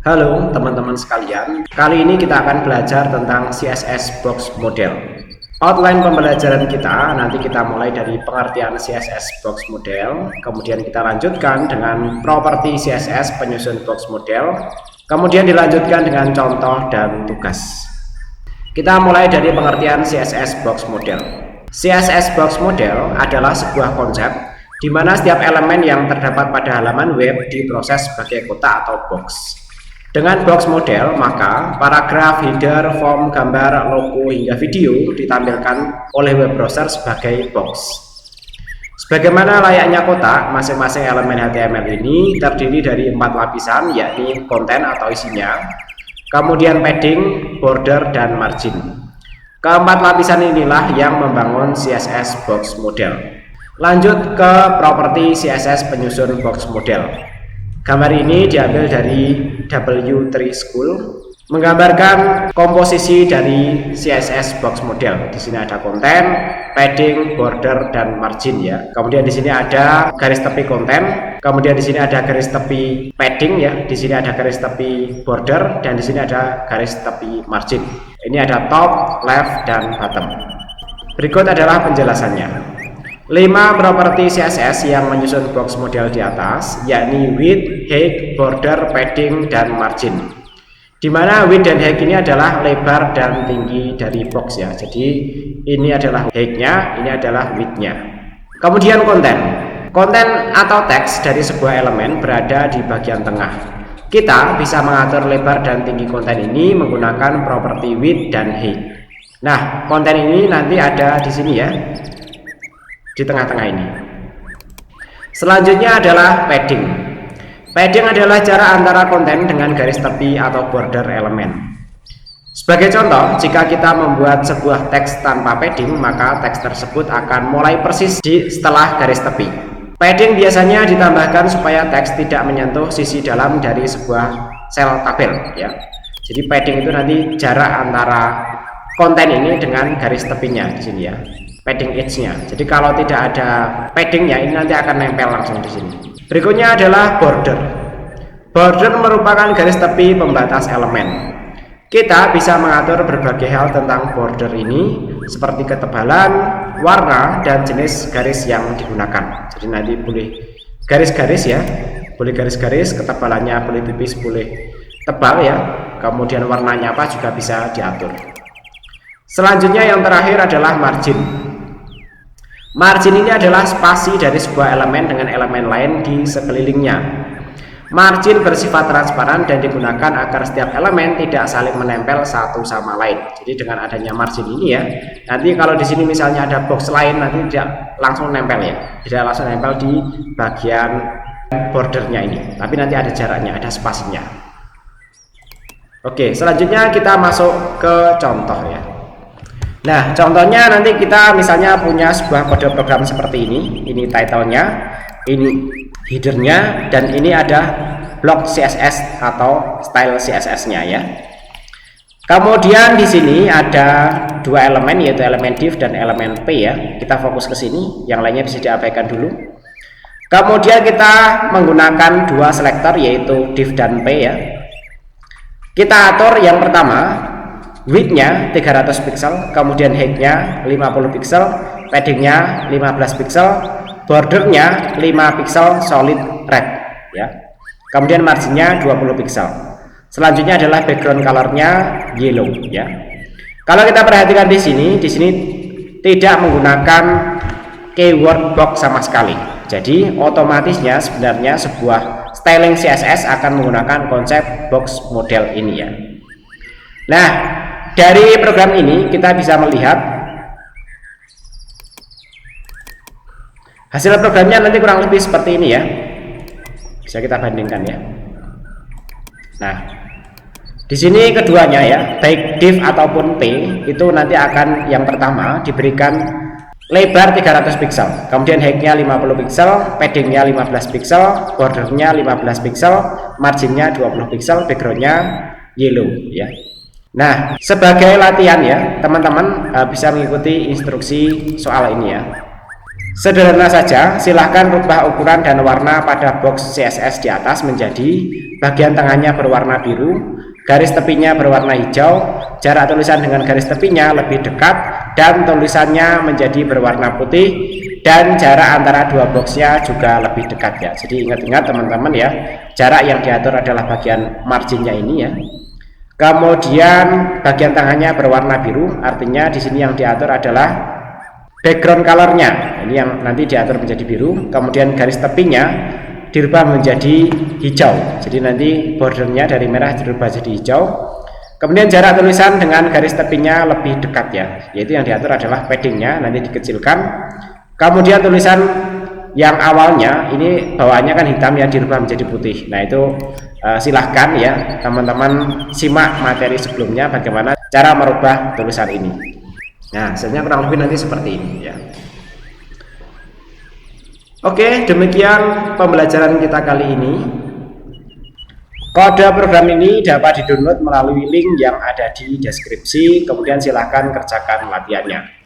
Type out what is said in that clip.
Halo teman-teman sekalian, kali ini kita akan belajar tentang CSS Box Model. Outline pembelajaran kita, nanti kita mulai dari pengertian CSS Box Model, kemudian kita lanjutkan dengan properti CSS penyusun box model, kemudian dilanjutkan dengan contoh dan tugas. Kita mulai dari pengertian CSS Box Model. CSS Box Model adalah sebuah konsep di mana setiap elemen yang terdapat pada halaman web diproses sebagai kotak atau box. Dengan box model, maka paragraf, header, form, gambar, logo, hingga video ditampilkan oleh web browser sebagai box. Sebagaimana layaknya kotak, masing-masing elemen HTML ini terdiri dari 4 lapisan, yakni konten atau isinya, kemudian padding, border, dan margin. Keempat lapisan inilah yang membangun CSS Box Model. Lanjut ke properti CSS penyusun box model. Gambar ini diambil dari W3 School, menggambarkan komposisi dari CSS Box Model. Di sini ada konten, padding, border, dan margin ya. Kemudian di sini ada garis tepi konten, kemudian di sini ada garis tepi padding ya. Di sini ada garis tepi border, dan di sini ada garis tepi margin. Ini ada top, left, dan bottom. Berikut adalah penjelasannya. 5 properti CSS yang menyusun box model di atas, yakni width, height, border, padding, dan margin. Di mana width dan height ini adalah lebar dan tinggi dari box ya. Jadi ini adalah height-nya, ini adalah width-nya. Kemudian konten. Konten atau teks dari sebuah elemen berada di bagian tengah. Kita bisa mengatur lebar dan tinggi konten ini menggunakan properti width dan height. Nah, konten ini nanti ada di sini ya, di tengah-tengah ini. Selanjutnya adalah padding. Padding adalah jarak antara konten dengan garis tepi atau border elemen. Sebagai contoh, jika kita membuat sebuah teks tanpa padding, maka teks tersebut akan mulai persis setelah garis tepi. Padding biasanya ditambahkan supaya teks tidak menyentuh sisi dalam dari sebuah sel tabel ya. Jadi padding itu nanti jarak antara konten ini dengan garis tepinya di sini ya. Padding edge-nya. Jadi kalau tidak ada paddingnya, ini nanti akan nempel langsung di sini. Berikutnya adalah border. Border merupakan garis tepi pembatas elemen. Kita bisa mengatur berbagai hal tentang border ini, seperti ketebalan, warna, dan jenis garis yang digunakan. Jadi nanti boleh garis-garis ya, boleh garis-garis, ketebalannya boleh tipis, boleh tebal ya. Kemudian warnanya apa juga bisa diatur. Selanjutnya yang terakhir adalah margin. Margin ini adalah spasi dari sebuah elemen dengan elemen lain di sekelilingnya. Margin bersifat transparan dan digunakan agar setiap elemen tidak saling menempel satu sama lain. Jadi dengan adanya margin ini ya, nanti kalau di sini misalnya ada box lain, nanti tidak langsung nempel ya, tidak langsung nempel di bagian bordernya ini, tapi nanti ada jaraknya, ada spasinya. Oke, selanjutnya kita masuk ke contoh ya. Nah, contohnya nanti kita misalnya punya sebuah kode program seperti ini title-nya, ini header-nya, dan ini ada blok CSS atau style CSS-nya ya. Kemudian di sini ada dua elemen, yaitu elemen div dan elemen p ya. Kita fokus ke sini, yang lainnya bisa diabaikan dulu. Kemudian kita menggunakan dua selektor, yaitu div dan p ya. Kita atur yang pertama, width-nya 300 pixel, kemudian height-nya 50 pixel, padding-nya 15 pixel, border-nya 5 pixel solid red ya. Kemudian margin-nya 20 pixel. Selanjutnya adalah background color-nya yellow ya. Kalau kita perhatikan di sini tidak menggunakan keyword box sama sekali. Jadi otomatisnya sebenarnya sebuah styling CSS akan menggunakan konsep box model ini ya. Nah, dari program ini kita bisa melihat hasil programnya nanti kurang lebih seperti ini ya. Bisa kita bandingkan ya. Nah, di sini keduanya ya, baik div ataupun p, itu nanti akan yang pertama diberikan lebar 300 pixel, kemudian height-nya 50 pixel, padding-nya 15 pixel, border-nya 15 pixel, margin-nya 20 pixel, background-nya yellow ya. Nah, sebagai latihan ya, teman-teman bisa mengikuti instruksi soal ini ya. Sederhana saja, silahkan rubah ukuran dan warna pada box CSS di atas menjadi bagian tengahnya berwarna biru, garis tepinya berwarna hijau, jarak tulisan dengan garis tepinya lebih dekat, dan tulisannya menjadi berwarna putih, dan jarak antara dua boxnya juga lebih dekat ya. Jadi ingat-ingat teman-teman ya, jarak yang diatur adalah bagian marginnya ini ya. Kemudian bagian tengahnya berwarna biru, artinya di sini yang diatur adalah background colornya, ini yang nanti diatur menjadi biru. Kemudian garis tepinya dirubah menjadi hijau, jadi nanti bordernya dari merah dirubah jadi hijau. Kemudian jarak tulisan dengan garis tepinya lebih dekat ya, yaitu yang diatur adalah paddingnya nanti dikecilkan. Kemudian tulisan yang awalnya ini bawaannya kan hitam ya, dirubah menjadi putih. Nah itu silahkan ya teman-teman simak materi sebelumnya bagaimana cara merubah tulisan ini. Nah, hasilnya kurang lebih nanti seperti ini ya. Oke, demikian pembelajaran kita kali ini. Kode program ini dapat di-download melalui link yang ada di deskripsi. Kemudian silahkan kerjakan latihannya.